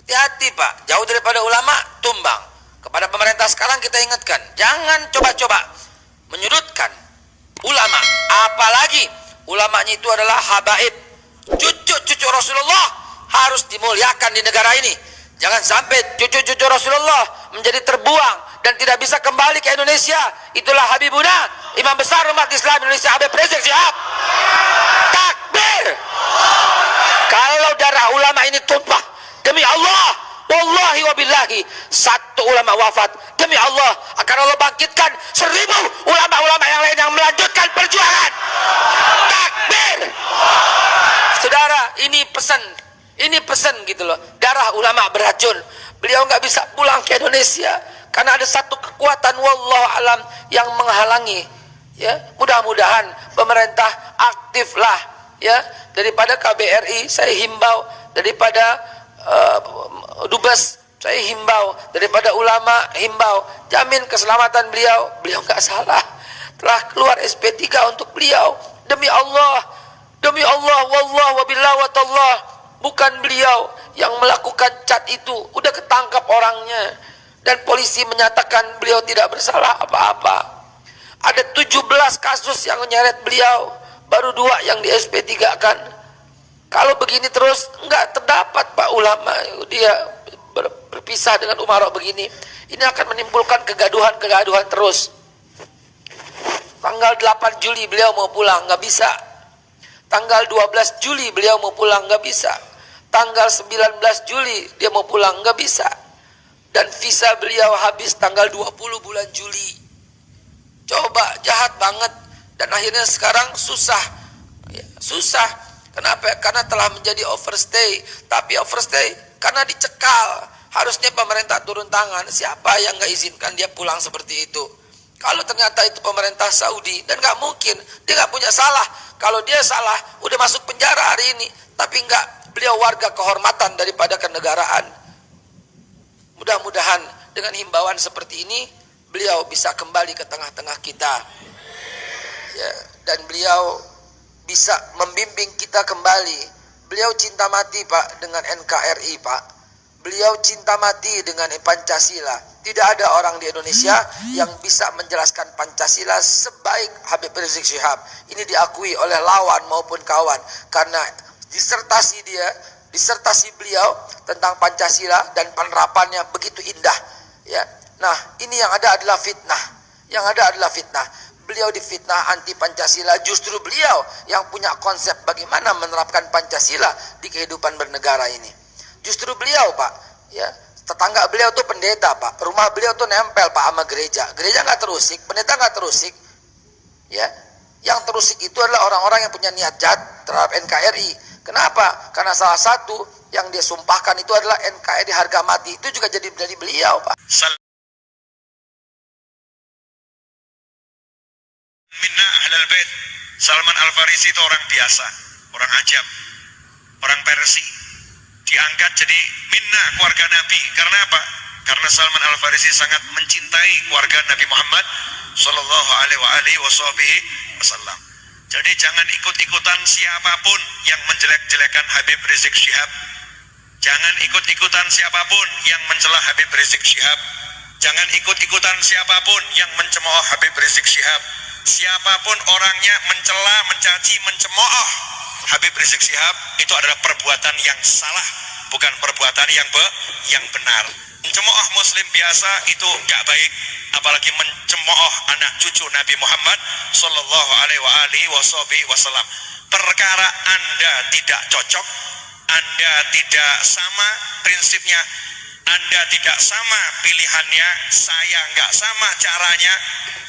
Hati-hati Pak, jauh daripada ulama tumbang. Kepada pemerintah sekarang kita ingatkan, jangan coba-coba menyudutkan ulama, apalagi ulamanya itu adalah habaib, cucu-cucu Rasulullah, harus dimuliakan di negara ini. Jangan sampai cucu-cucu Rasulullah menjadi terbuang dan tidak bisa kembali ke Indonesia. Itulah Habibuna, imam besar umat Islam Indonesia, Habib Rizik Syihab. Takbir. Kalau darah ulama ini tumpah, demi Allah, wallahi wabillahi, satu ulama wafat, demi Allah akan Allah bangkitkan 1000 ulama-ulama yang lain yang melanjutkan perjuangan. Takbir. Saudara, ini pesan gitu loh. Darah ulama beracun. Beliau nggak bisa pulang ke Indonesia karena ada satu kekuatan wallahu alam yang menghalangi. Ya, mudah-mudahan pemerintah aktiflah. Ya, daripada KBRI saya himbau, daripada Dubes saya himbau, daripada ulama himbau, jamin keselamatan beliau. Beliau nggak salah, telah keluar SP3 untuk beliau. Demi Allah, wallah wabillah watallah, bukan beliau yang melakukan cat itu. Udah ketangkap orangnya dan polisi menyatakan beliau tidak bersalah apa-apa. Ada 17 kasus yang menyeret beliau, baru 2 yang di SP3 kan. Kalau begini terus nggak terdapat Pak ulama, dia berpisah dengan umara begini, ini akan menimbulkan kegaduhan terus. Tanggal 8 Juli beliau mau pulang, nggak bisa. Tanggal 12 Juli beliau mau pulang, nggak bisa. Tanggal 19 Juli dia mau pulang, nggak bisa. Dan visa beliau habis tanggal 20 bulan Juli. Coba, jahat banget. Dan akhirnya sekarang susah. Ya, susah. Kenapa? Karena telah menjadi overstay. Tapi overstay karena dicekal. Harusnya pemerintah turun tangan. Siapa yang nggak izinkan dia pulang seperti itu? Kalau ternyata itu pemerintah Saudi, dan nggak mungkin, dia nggak punya salah. Kalau dia salah, udah masuk penjara hari ini. Tapi nggak, beliau warga kehormatan daripada kenegaraan. Mudah-mudahan dengan himbauan seperti ini, beliau bisa kembali ke tengah-tengah kita. Ya, dan beliau bisa membimbing kita kembali. Beliau cinta mati Pak dengan NKRI Pak. Beliau cinta mati dengan Pancasila. Tidak ada orang di Indonesia yang bisa menjelaskan Pancasila sebaik Habib Rizik Syihab. Ini diakui oleh lawan maupun kawan. Karena disertasi beliau tentang Pancasila dan penerapannya begitu indah. Ya, nah ini yang ada adalah fitnah. Yang ada adalah fitnah. Beliau difitnah anti Pancasila, justru beliau yang punya konsep bagaimana menerapkan Pancasila di kehidupan bernegara ini. Justru beliau Pak, ya, tetangga beliau tuh pendeta Pak, rumah beliau tuh nempel Pak sama gereja. Gereja nggak terusik, pendeta nggak terusik. Ya, yang terusik itu adalah orang-orang yang punya niat jahat terhadap NKRI. Kenapa? Karena salah satu yang dia sumpahkan itu adalah NKRI harga mati. Itu juga jadi dari beliau Pak. Minna ahlal bait. Salman Al-Farisi itu orang biasa, orang ajam, orang Persia. Diangkat jadi minna keluarga Nabi. Karena apa? Karena Salman Al-Farisi sangat mencintai keluarga Nabi Muhammad sallallahu alaihi wasallam. Jadi jangan ikut-ikutan siapapun yang menjelek-jelekan Habib Rizik Syihab. Jangan ikut-ikutan siapapun yang mencela Habib Rizik Syihab. Jangan ikut-ikutan siapapun yang mencemooh Habib Rizik Syihab. Siapapun orangnya mencela, mencaci, mencemooh Habib Rizik Syihab, itu adalah perbuatan yang salah, bukan perbuatan yang benar. Mencemooh muslim biasa itu nggak baik, apalagi mencemooh anak cucu Nabi Muhammad sallallahu alaihi wasallam. Perkara Anda tidak cocok, Anda tidak sama prinsipnya, Anda tidak sama pilihannya, saya nggak sama caranya,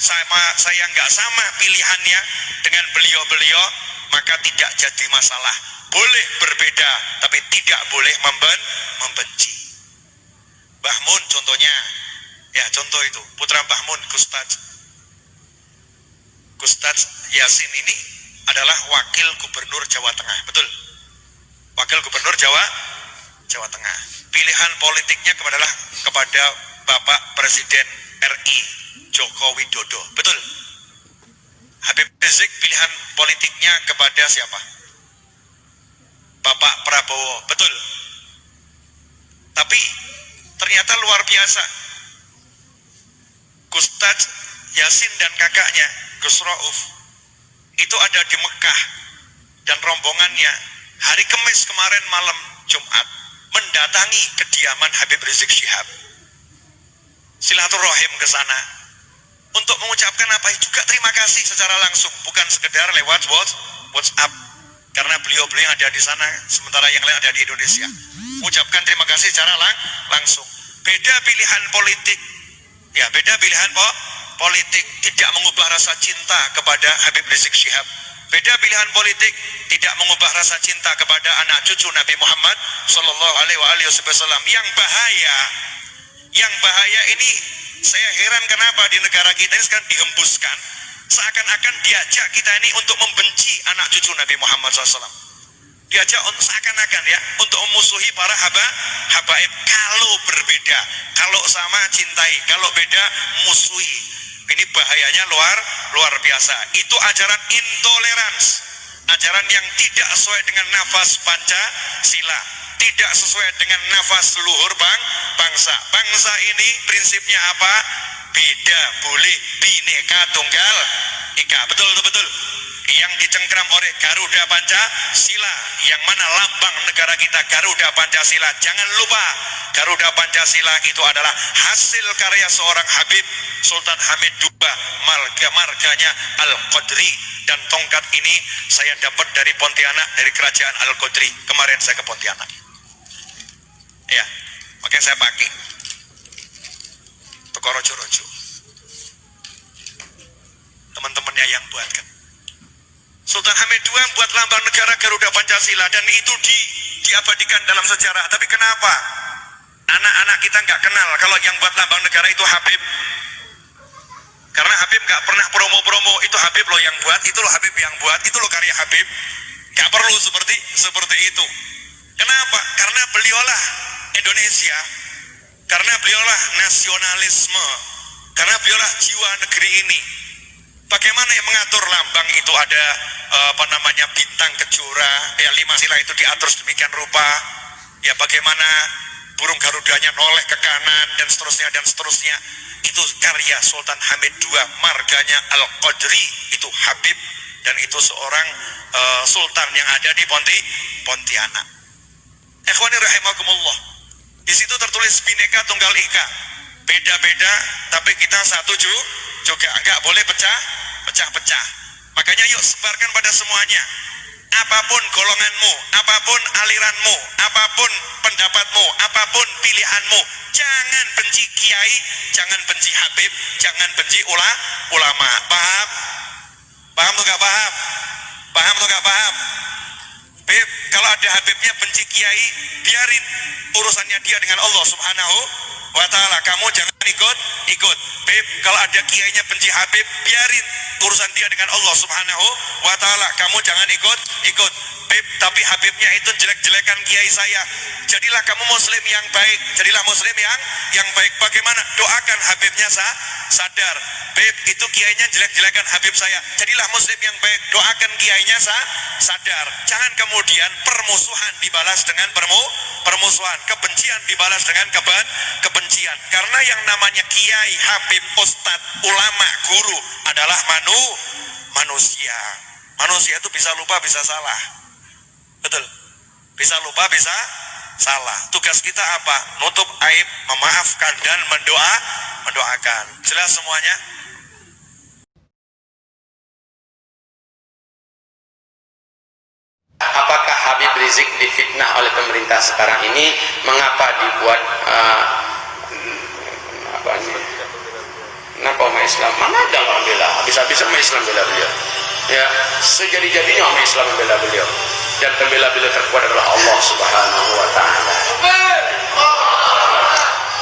saya nggak sama pilihannya dengan beliau-beliau, maka tidak jadi masalah. Boleh berbeda, tapi tidak boleh membenci. Mbah Mun contohnya, ya contoh itu, putra Mbah Mun, Gustaz Yasin ini adalah wakil gubernur Jawa Tengah, betul? Wakil gubernur Jawa Tengah. Pilihan politiknya kepada Bapak Presiden RI Joko Widodo, betul? Habib Rizik pilihan politiknya kepada siapa? Bapak Prabowo, betul? Tapi ternyata luar biasa. Ustaz Yasin dan kakaknya Gus Rauf itu ada di Mekah, dan rombongannya hari Kamis kemarin malam Jumat mendatangi kediaman Habib Rizik Syihab, silaturahim ke sana untuk mengucapkan apa juga terima kasih secara langsung, bukan sekedar lewat WhatsApp, karena beliau-beliau yang ada di sana sementara yang lain ada di Indonesia. Mengucapkan terima kasih secara langsung. Beda pilihan politik, ya beda pilihan politik tidak mengubah rasa cinta kepada Habib Rizik Syihab. Beda pilihan politik tidak mengubah rasa cinta kepada anak cucu Nabi Muhammad Sallallahu Alaihi Wasallam. Yang bahaya ini, saya heran kenapa di negara kita ini sekarang dihembuskan seakan-akan diajak kita ini untuk membenci anak cucu Nabi Muhammad SAW. Diajak untuk seakan-akan ya untuk memusuhi para habaib. Kalau berbeda, kalau sama cintai, kalau beda musuhi. Ini bahayanya luar biasa. Itu ajaran intolerans, ajaran yang tidak sesuai dengan nafas Pancasila, tidak sesuai dengan nafas luhur bangsa. Bangsa ini prinsipnya apa? Beda boleh, bineka tunggal ika. Betul. Yang dicengkram oleh Garuda Pancasila, yang mana lambang negara kita Garuda Pancasila. Jangan lupa, Garuda Pancasila itu adalah hasil karya seorang Habib Sultan Hamid II, marganya Al-Qadri. Dan tongkat ini saya dapat dari Pontianak, dari kerajaan Al-Qadri. Kemarin saya ke Pontianak, ya, makanya saya pakai toko rojo-rojo, teman-temannya yang buatkan. Sultan Hamid II buat lambang negara Garuda Pancasila, dan itu diabadikan dalam sejarah. Tapi kenapa anak-anak kita nggak kenal kalau yang buat lambang negara itu Habib? Karena Habib nggak pernah promo-promo, itu Habib loh yang buat, itu loh Habib yang buat, itu loh karya Habib. Nggak perlu seperti itu. Kenapa? Karena beliaulah Indonesia, karena beliaulah nasionalisme, karena beliaulah jiwa negeri ini. Bagaimana yang mengatur lambang itu ada bintang kejora, ya 5 sila itu diatur sedemikian rupa. Ya bagaimana burung garudanya noleh ke kanan dan seterusnya. Itu karya Sultan Hamid II, marganya Al-Qadri, itu Habib, dan itu seorang sultan yang ada di Pontianak. Ikhwani rahimakumullah. Di situ tertulis Bhinneka Tunggal Ika. Beda-beda tapi kita satu juga, enggak boleh pecah-pecah. Makanya yuk sebarkan pada semuanya. Apapun golonganmu, apapun aliranmu, apapun pendapatmu, apapun pilihanmu, jangan benci kiai, jangan benci Habib, jangan benci ulama. Paham? Paham atau enggak paham? Paham atau enggak paham? Beb, kalau ada Habibnya benci kiai, biarin urusannya dia dengan Allah Subhanahu wa ta'ala. Kamu jangan ikut. Beb, kalau ada kiainya benci Habib, biarin urusan dia dengan Allah Subhanahu wa ta'ala. Kamu jangan ikut. Beb, tapi Habibnya itu jelek-jelekan kiai saya. Jadilah kamu muslim yang baik, jadilah muslim yang baik. Bagaimana? Doakan Habibnya sadar. Beb, itu kiainya jelek-jelekan Habib saya. Jadilah muslim yang baik, doakan kiainya sadar. Jangan kemudian permusuhan dibalas dengan permusuhan, kebencian dibalas dengan kebencian. Karena yang namanya kiai, Habib, ustadz, ulama, guru adalah manusia. Manusia itu bisa lupa, bisa salah. Betul. Bisa lupa, bisa salah. Tugas kita apa? Nutup aib, memaafkan, dan mendoakan. Jelas semuanya? Apakah Habib Rizik difitnah oleh pemerintah sekarang ini? Mengapa dibuat kenapa umat Islam? Mana ada orang bela? Habis-habisan umat Islam bela beliau. Ya, sejadi-jadinya umat Islam membela beliau. Dan pembela beliau terkuat adalah Allah Subhanahu wa ta'ala.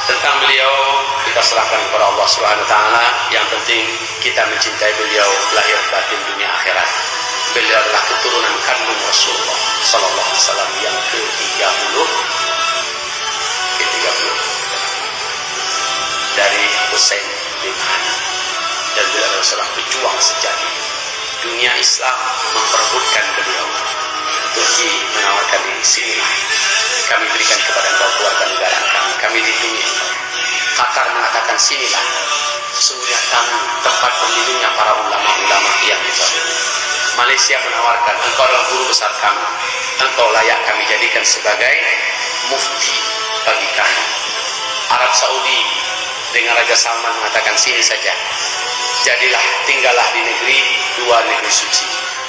Tentang beliau kita serahkan kepada Allah Subhanahu wa ta'ala. Yang penting kita mencintai beliau lahir batin dunia akhirat. Beliau adalah keturunan kandung Rasulullah sallallahu alaihi wasallam yang ke-30 dari Husain bin Ali, dan beliau adalah seorang pejuang sejati. Dunia Islam memperebutkan beliau. Turki menawar selamatkan diri, sinilah kami berikan kepada engkau keluarga negara kami lindungi engkau. Qatar mengatakan sinilah sesungguhnya kami tempat berlindungnya para ulama-ulama yang dizalimi. Malaysia menawarkan engkau adalah guru besar kami, engkau layak kami jadikan sebagai mufti bagi kami. Arab Saudi dengan Raja Salman mengatakan sini saja, jadilah tinggallah di dua negeri suci,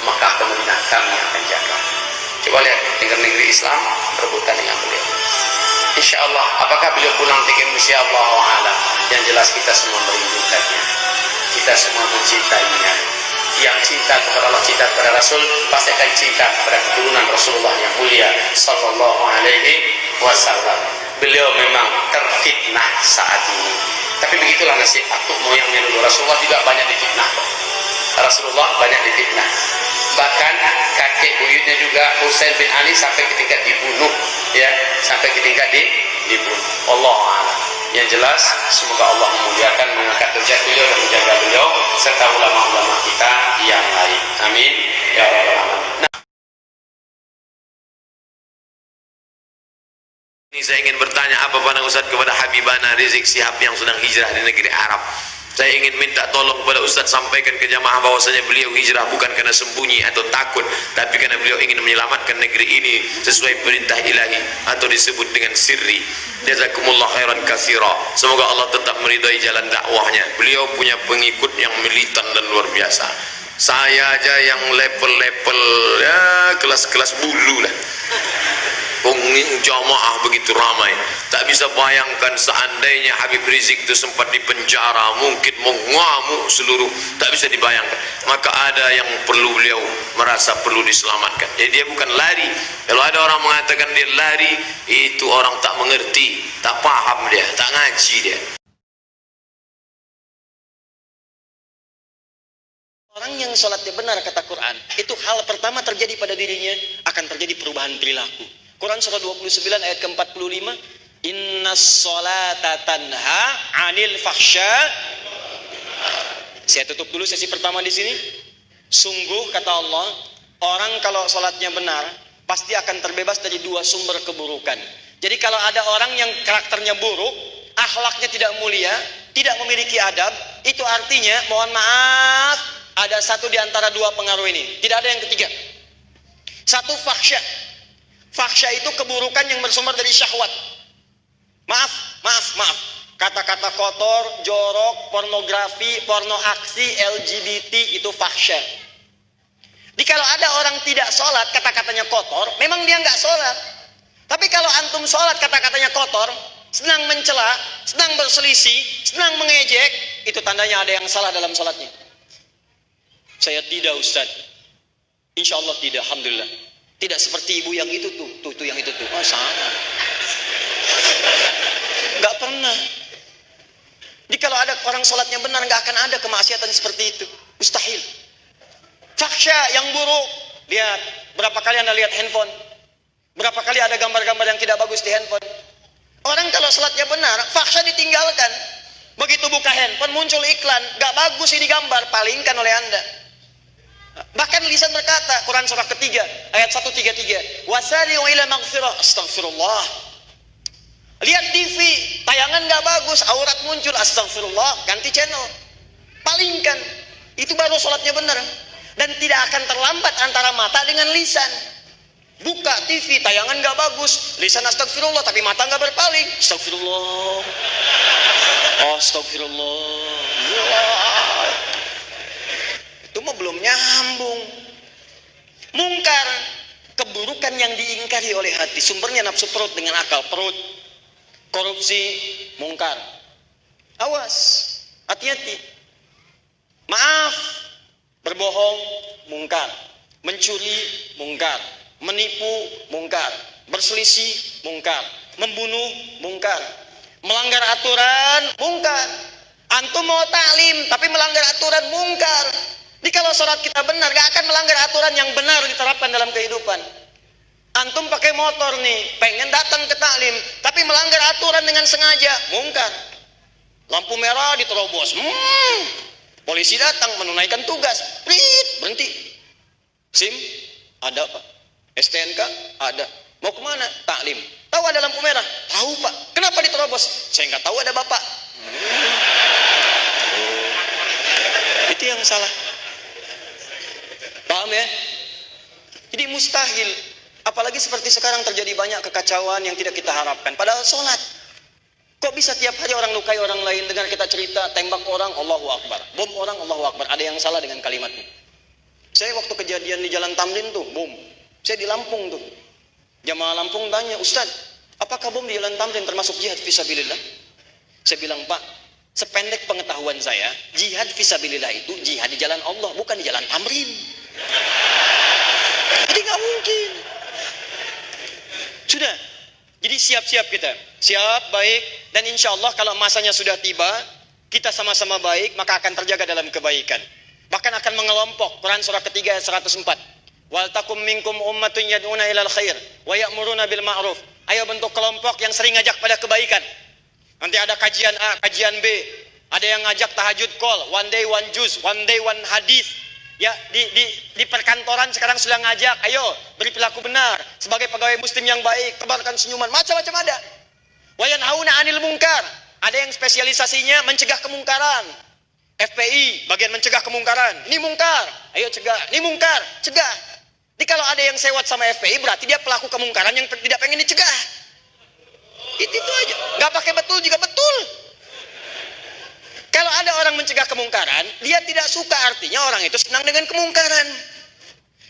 Makkah ke Madinah kami akan jaga. Coba lihat negeri-negeri Islam rebutan dengan beliau. Insya Allah, apakah beliau pulang ke Indonesia? Allahu a'lam. Yang jelas kita semua merindukannya, kita semua mencintainya. Yang cinta kepada Allah, cinta kepada Rasul, pasti akan cinta kepada keturunan Rasulullah yang mulia Sallallahu Alaihi Wasallam. Beliau memang terfitnah saat ini, tapi begitulah nasib atuk moyangnya dulu. Rasulullah juga banyak difitnah. Rasulullah banyak difitnah. Bahkan kakek buyutnya juga Husain bin Ali sampai ke tingkat dibunuh, ya, sampai ke tingkat dibunuh. Allah a'lam. Yang jelas semoga Allah memuliakan, mengangkat derajat beliau dan menjaga beliau serta ulama-ulama kita yang lain. Amin ya rabbal alamin. Ini saya ingin bertanya apa pandangan Ustaz kepada Habibana Rizik Syihab yang sedang hijrah di negeri Arab. Saya ingin minta tolong kepada Ustaz sampaikan ke jamaah bahwasanya beliau hijrah bukan karena sembunyi atau takut, tapi karena beliau ingin menyelamatkan negeri ini sesuai perintah ilahi atau disebut dengan sirri. Jazakumullah khairan katsira. Semoga Allah tetap meridai jalan dakwahnya. Beliau punya pengikut yang militan dan luar biasa. Saya aja yang level-level ya kelas-kelas bulu lah. Jamaah begitu ramai, tak bisa bayangkan seandainya Habib Rizik itu sempat dipenjara, mungkin mengamuk seluruh, tak bisa dibayangkan. Maka ada yang perlu beliau merasa perlu diselamatkan. Jadi dia bukan lari. Kalau ada orang mengatakan dia lari, itu orang tak mengerti, tak paham dia, tak ngaji dia. Orang yang sholatnya benar kata Quran, itu hal pertama terjadi pada dirinya, akan terjadi perubahan perilaku. Quran surah 29 ayat ke-45, innas sholata tanha 'anil fahsya. Saya tutup dulu sesi pertama di sini. Sungguh kata Allah, orang kalau sholatnya benar pasti akan terbebas dari dua sumber keburukan. Jadi kalau ada orang yang karakternya buruk, akhlaknya tidak mulia, tidak memiliki adab, itu artinya mohon maaf, ada satu di antara dua pengaruh ini, tidak ada yang ketiga. Satu, fahsya. Fahsya itu keburukan yang bersumber dari syahwat. Maaf. Kata-kata kotor, jorok, pornografi, porno aksi, LGBT itu fahsya. Jadi kalau ada orang tidak sholat, kata-katanya kotor, memang dia nggak sholat. Tapi kalau antum sholat, kata-katanya kotor, senang mencela, senang berselisih, senang mengejek, itu tandanya ada yang salah dalam sholatnya. Saya tidak, Ustaz. Insya Allah tidak, alhamdulillah. Tidak seperti ibu yang itu tuh yang itu tuh. Oh, sama. Nggak pernah. Jadi kalau ada orang sholatnya benar, nggak akan ada kemaksiatan seperti itu. Mustahil. Fahsya yang buruk. Lihat, berapa kali Anda lihat handphone? Berapa kali ada gambar-gambar yang tidak bagus di handphone? Orang kalau sholatnya benar, fahsya ditinggalkan. Begitu buka handphone, muncul iklan. Nggak bagus ini gambar, palingkan oleh Anda. Bahkan lisan berkata, Quran surah ketiga ayat 133, wasari'u ila maghfirah. Astagfirullah. Lihat TV, tayangan gak bagus, aurat muncul, astagfirullah, ganti channel, palingkan. Itu baru sholatnya benar. Dan tidak akan terlambat antara mata dengan lisan. Buka TV, tayangan gak bagus, lisan astagfirullah, tapi mata gak berpaling. Astagfirullah, astagfirullah. Itu mah belum nyambung. Mungkar, keburukan yang diingkari oleh hati, sumbernya nafsu perut dengan akal perut. Korupsi, mungkar. Awas, hati-hati. Maaf, berbohong, mungkar. Mencuri, mungkar. Menipu, mungkar. Berselisih, mungkar. Membunuh, mungkar. Melanggar aturan, mungkar. Antum mau taklim tapi melanggar aturan, mungkar. Jadi kalau sholat kita benar, gak akan melanggar aturan yang benar diterapkan dalam kehidupan. Antum pakai motor nih, pengen datang ke taklim, tapi melanggar aturan dengan sengaja, mungkar. Lampu merah diterobos, polisi datang menunaikan tugas, berhenti. SIM, ada Pak. STNK ada. Mau kemana? Taklim. Tahu ada lampu merah? Tahu Pak. Kenapa diterobos? Saya nggak tahu, ada Bapak. Itu yang salah. Paham ya? Jadi mustahil. Apalagi seperti sekarang terjadi banyak kekacauan yang tidak kita harapkan. Padahal sholat. Kok bisa tiap hari orang lukai orang lain, dengan kita cerita, tembak orang, Allahu Akbar. Bom orang, Allahu Akbar. Ada yang salah dengan kalimatnya. Saya waktu kejadian di Jalan Tamrin tuh, bom. Saya di Lampung tuh. Jamaah Lampung tanya, Ustaz, apakah bom di Jalan Tamrin termasuk jihad fisabilillah? Saya bilang, Pak, sependek pengetahuan saya, jihad fisabilillah itu jihad di jalan Allah, bukan di Jalan Tamrin. Jadi nggak mungkin. Sudah. Jadi siap-siap kita. Siap, baik. Dan insya Allah kalau masanya sudah tiba, kita sama-sama baik, maka akan terjaga dalam kebaikan. Bahkan akan mengelompok. Quran surah ketiga ayat 104. Wal takum minkum ummatun yad'una ilal khair wa ya'muruna bil ma'ruf. Ayo bentuk kelompok yang sering ngajak pada kebaikan. Nanti ada kajian A, kajian B. Ada yang ngajak tahajud call, one day one juz, one day one hadis. Ya, di perkantoran sekarang sudah ngajak, ayo beri perilaku benar sebagai pegawai muslim yang baik, tebarkan senyuman, macam-macam ada. Wa yanhauna 'anil munkar. Ada yang spesialisasinya mencegah kemungkaran. FPI bagian mencegah kemungkaran. Ini mungkar, ayo cegah. Ini mungkar, cegah. Jadi kalau ada yang sewot sama FPI berarti dia pelaku kemungkaran yang tidak pengen dicegah. Itu aja. Nggak pakai betul juga betul. Kalau ada orang mencegah kemungkaran, dia tidak suka, artinya orang itu senang dengan kemungkaran.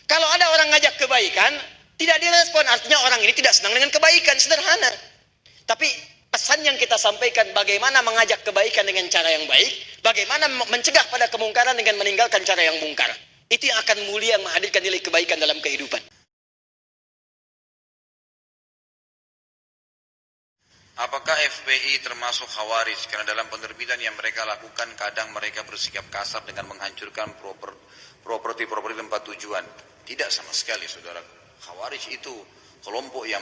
Kalau ada orang ngajak kebaikan, tidak direspon, artinya orang ini tidak senang dengan kebaikan. Sederhana. Tapi pesan yang kita sampaikan, bagaimana mengajak kebaikan dengan cara yang baik, bagaimana mencegah pada kemungkaran dengan meninggalkan cara yang mungkar. Itu yang akan mulia, menghadirkan nilai kebaikan dalam kehidupan. Apakah FPI termasuk khawarij? Karena dalam penerbitan yang mereka lakukan, kadang mereka bersikap kasar dengan menghancurkan properti tempat tujuan. Tidak sama sekali, saudara. Khawarij itu kelompok yang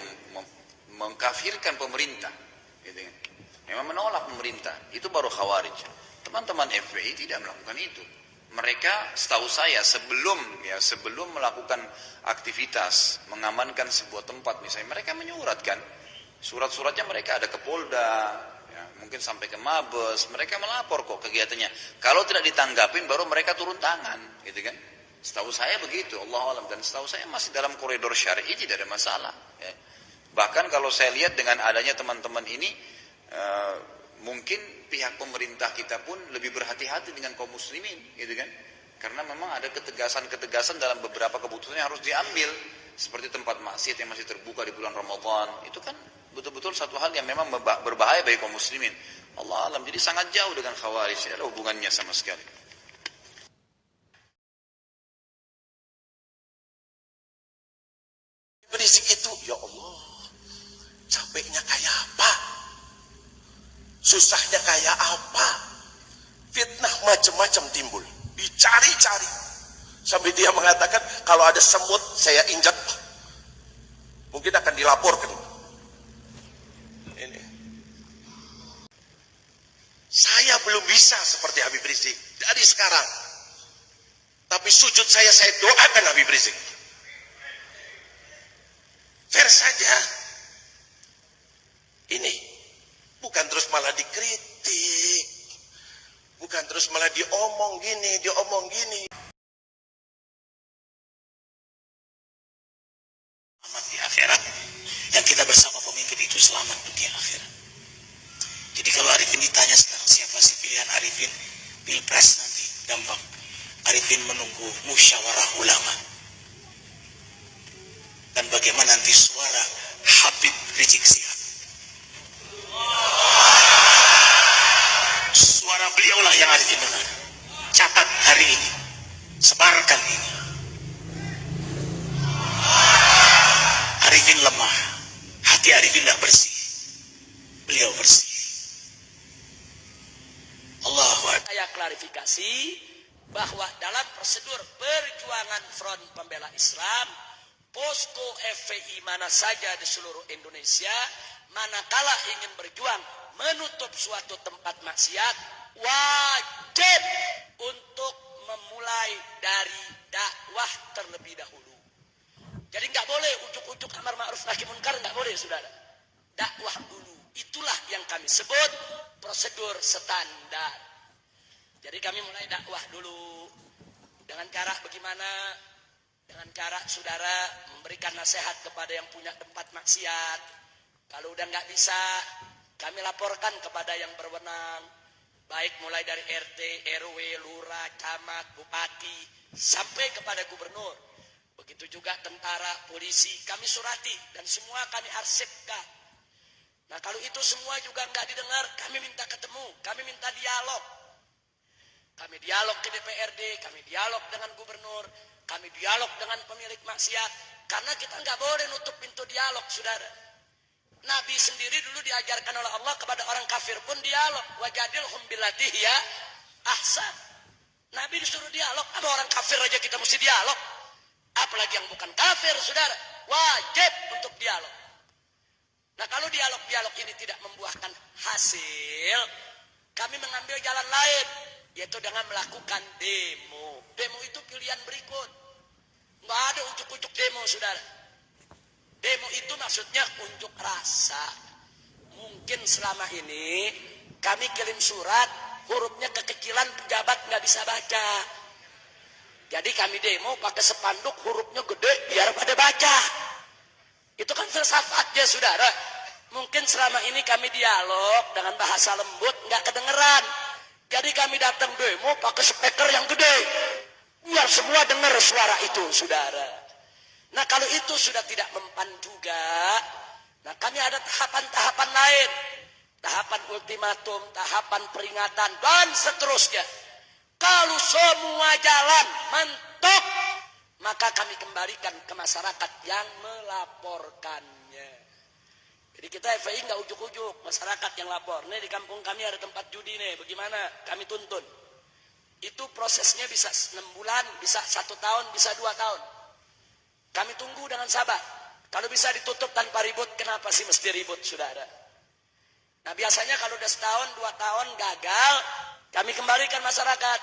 mengkafirkan pemerintah. Gitu. Memang menolak pemerintah. Itu baru khawarij. Teman-teman FPI tidak melakukan itu. Mereka, setahu saya, sebelum melakukan aktivitas, mengamankan sebuah tempat, misalnya, mereka menyuratkan. Surat-suratnya mereka ada ke Polda, ya, mungkin sampai ke Mabes, mereka melapor kok kegiatannya. Kalau tidak ditanggapin baru mereka turun tangan, gitu kan? Setahu saya begitu, Allah alam, dan setahu saya masih dalam koridor syar'i, tidak ada masalah. Ya. Bahkan kalau saya lihat dengan adanya teman-teman ini, mungkin pihak pemerintah kita pun lebih berhati-hati dengan kaum muslimin, gitu kan? Karena memang ada ketegasan dalam beberapa keputusan yang harus diambil, seperti tempat maksiat yang masih terbuka di bulan Ramadan, itu kan betul-betul satu hal yang memang berbahaya bagi kaum muslimin. Allah alam, jadi sangat jauh dengan khawarij, tidak ada hubungannya sama sekali. Berisik itu, ya Allah, capeknya kayak apa? Susahnya kayak apa? Fitnah macam-macam timbul, dicari-cari. Sampai dia mengatakan, kalau ada semut saya injak, mungkin akan dilaporkan. Ini. Saya belum bisa seperti Habib Rizik dari sekarang. Tapi sujud saya doakan Habib Rizik. Fair saja. Ini bukan terus malah dikritik, bukan terus malah diomong gini. Selamat di akhirat, yang kita bersama pemimpin itu selamat dunia akhirat. Jadi kalau Arifin ditanya sekarang siapa sih pilihan Arifin pilpres nanti, gampang. Arifin menunggu musyawarah ulama. Dan bagaimana nanti suara Habib Rizik Syihab. Suara beliaulah yang Arifin dengar. Catat hari ini, sebarkan ini. Arifin lemah, hati Arifin tidak bersih, beliau bersih. Allahu Akbar. Saya klarifikasi bahwa dalam prosedur perjuangan Front Pembela Islam, posko FPI mana saja di seluruh Indonesia, manakala ingin berjuang menutup suatu tempat maksiat, wajib untuk memulai dari dakwah terlebih dahulu. Jadi nggak boleh ujuk-ujuk amar ma'ruf nahi munkar nggak boleh, saudara. Dakwah dulu. Itulah yang kami sebut prosedur standar. Jadi kami mulai dakwah dulu. Dengan cara bagaimana? Dengan cara saudara memberikan nasihat kepada yang punya tempat maksiat. Kalau udah nggak bisa, kami laporkan kepada yang berwenang. Baik mulai dari RT, RW, lurah, camat, bupati, sampai kepada gubernur. Begitu juga tentara, polisi, kami surati dan semua kami arsipkan. Nah kalau itu semua juga nggak didengar, kami minta ketemu, kami minta dialog. Kami dialog ke DPRD, kami dialog dengan gubernur, kami dialog dengan pemilik maksiat. Karena kita nggak boleh nutup pintu dialog, saudara. Nabi sendiri dulu diajarkan oleh Allah kepada orang kafir pun dialog. Wajadilhum billati hiya ahsan. Nabi disuruh dialog, sama orang kafir aja kita mesti dialog. Apalagi yang bukan kafir, saudara. Wajib untuk dialog. Nah kalau dialog-dialog ini tidak membuahkan hasil, kami mengambil jalan lain, yaitu dengan melakukan demo. Demo itu pilihan berikut. Nggak ada ujuk-ujuk demo, saudara. Demo itu maksudnya unjuk rasa. Mungkin selama ini kami kirim surat, hurufnya kekecilan, pejabat nggak bisa baca. Jadi kami demo pakai spanduk, hurufnya gede biar pada baca. Itu kan filsafatnya, saudara. Mungkin selama ini kami dialog dengan bahasa lembut, nggak kedengeran. Jadi kami datang demo pakai speaker yang gede, biar semua dengar suara itu, saudara. Nah kalau itu sudah tidak mempan juga, nah kami ada tahapan-tahapan lain. Tahapan ultimatum, tahapan peringatan, dan seterusnya. Kalau semua jalan mentok, maka kami kembalikan ke masyarakat yang melaporkannya. Jadi kita FPI nggak ujuk-ujuk, masyarakat yang lapor. Nih di kampung kami ada tempat judi nih, bagaimana? Kami tuntun. Itu prosesnya bisa 6 bulan, bisa 1 tahun, bisa 2 tahun. Kami tunggu dengan sabar. Kalau bisa ditutup tanpa ribut, kenapa sih mesti ribut, saudara? Nah biasanya kalau udah 1 tahun, 2 tahun gagal, kami kembalikan masyarakat.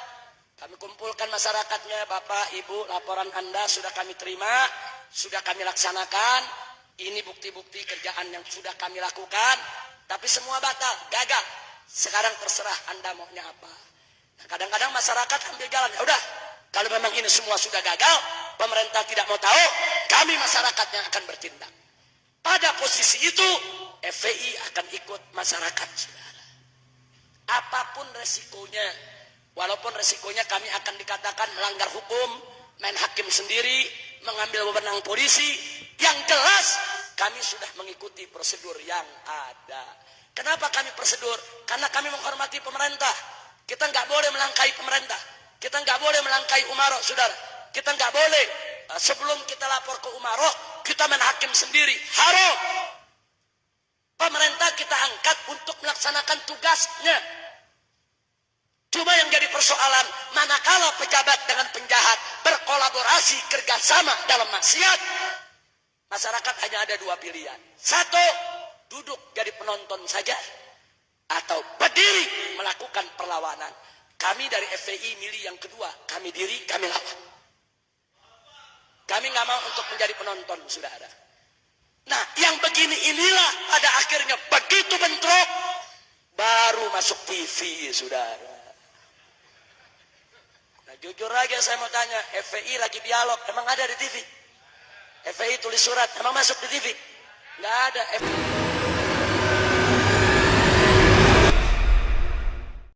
Kami kumpulkan masyarakatnya, Bapak, Ibu, laporan Anda sudah kami terima, sudah kami laksanakan. Ini bukti-bukti kerjaan yang sudah kami lakukan, tapi semua batal, gagal. Sekarang terserah Anda maunya apa. Nah, kadang-kadang masyarakat ambil jalan, ya udah, kalau memang ini semua sudah gagal, pemerintah tidak mau tahu, kami masyarakat yang akan bertindak. Pada posisi itu, FPI akan ikut masyarakat, saudara. Apapun resikonya, walaupun resikonya kami akan dikatakan melanggar hukum, main hakim sendiri, mengambil wewenang polisi, yang jelas kami sudah mengikuti prosedur yang ada. Kenapa kami prosedur? Karena kami menghormati pemerintah. Kita nggak boleh melangkahi pemerintah. Kita nggak boleh melangkahi umaro, saudara. Kita nggak boleh sebelum kita lapor ke umaro, kita main hakim sendiri. Haram. Pemerintah kita angkat untuk melaksanakan tugasnya. Cuma yang jadi persoalan, manakala pejabat dengan penjahat berkolaborasi kerjasama dalam maksiat, masyarakat hanya ada 2 pilihan. 1, duduk jadi penonton saja, atau berdiri melakukan perlawanan. Kami dari FPI milih yang kedua, kami diri, kami lawan. Kami nggak mau untuk menjadi penonton, saudara. Nah, yang begini inilah pada akhirnya begitu bentrok, baru masuk TV, saudara. Nah, jujur aja saya mau tanya, FPI lagi dialog, emang ada di TV? FPI tulis surat, emang masuk di TV? Nggak ada.